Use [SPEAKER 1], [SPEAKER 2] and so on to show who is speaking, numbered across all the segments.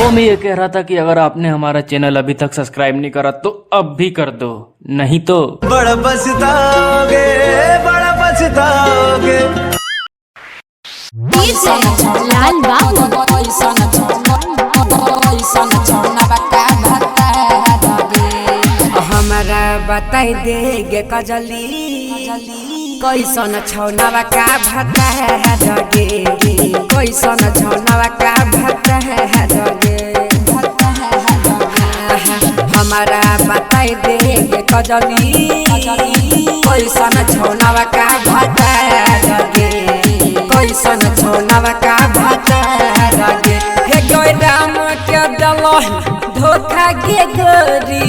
[SPEAKER 1] वो मैं ये कह रहा था कि अगर आपने हमारा चैनल अभी तक सब्सक्राइब नहीं करा तो अब भी कर दो, नहीं तो
[SPEAKER 2] बड़ा पछताओगे, बड़ा पछताओगे।
[SPEAKER 3] लाल बाबू
[SPEAKER 4] हमारा बताई देगे कजली कैसन छौनवा का भत्ता है जगे, कैसन छौनवा का भत्ता है जगे। हमारा बताई देगे कजली कैसन छौनवा का भत्ता है जगे, कैसन छौनवा का भत्ता है जगे। हे कोई राम के दलो धोखा के गोरी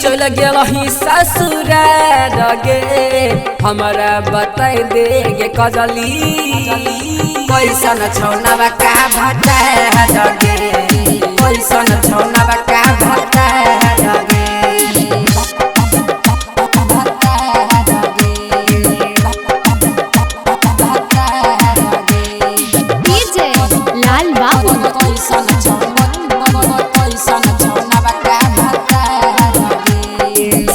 [SPEAKER 4] चल गेलही ससुराल गे। हमारा बताई देगे कजली कैसन छौनवा का भत्ता है जगे, कैसन छौनवा का भत्ता है जगे।
[SPEAKER 3] लाल बाबू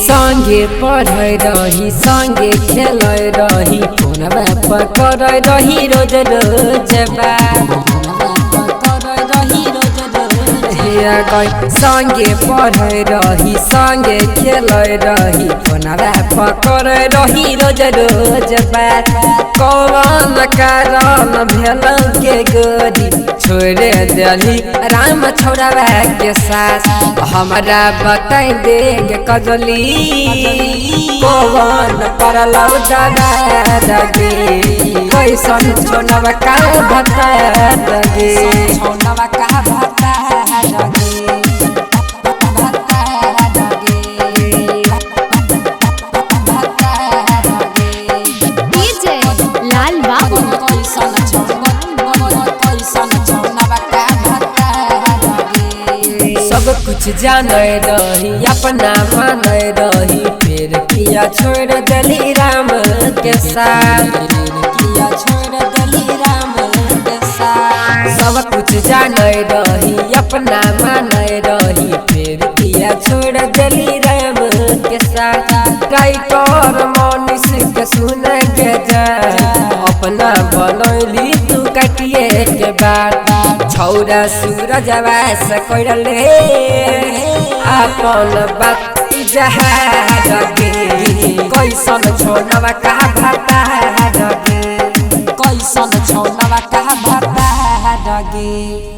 [SPEAKER 4] संगे पढ़ रही संगे खेल रही फोनवा पकड़ रही रोज रोज संगे पढ़ रही संगे खेल रही फोनवा पकड़ रही रोज रोज बात। कौन कारण भेल के गोरी छोड़े दिली राम छोड़वा के साथ। हमारा बताई देगे कजली कौन परलौ दादा गे, कैसन छौनवा का भत्ता गे, छौनवा का भत्ता गे।
[SPEAKER 3] लाल बाबू
[SPEAKER 4] सब कुछ जान रही अपना मान रही फिर किया छोड़ दिली राम के साथ, किया छोड़ दिली राम के साथ। सब कुछ जान रही अपना मान रही फिर किया छोड़ दिली राम के साथ। राइटर मनीष के सुन के जा अपना बनौली तू कटिए के बाद। छौरा सूरजवा से कोइले अपन बात जहाज गे, कैसन छौनवा का भत्ता गे, कैसन छौनवा का भत्ता गे।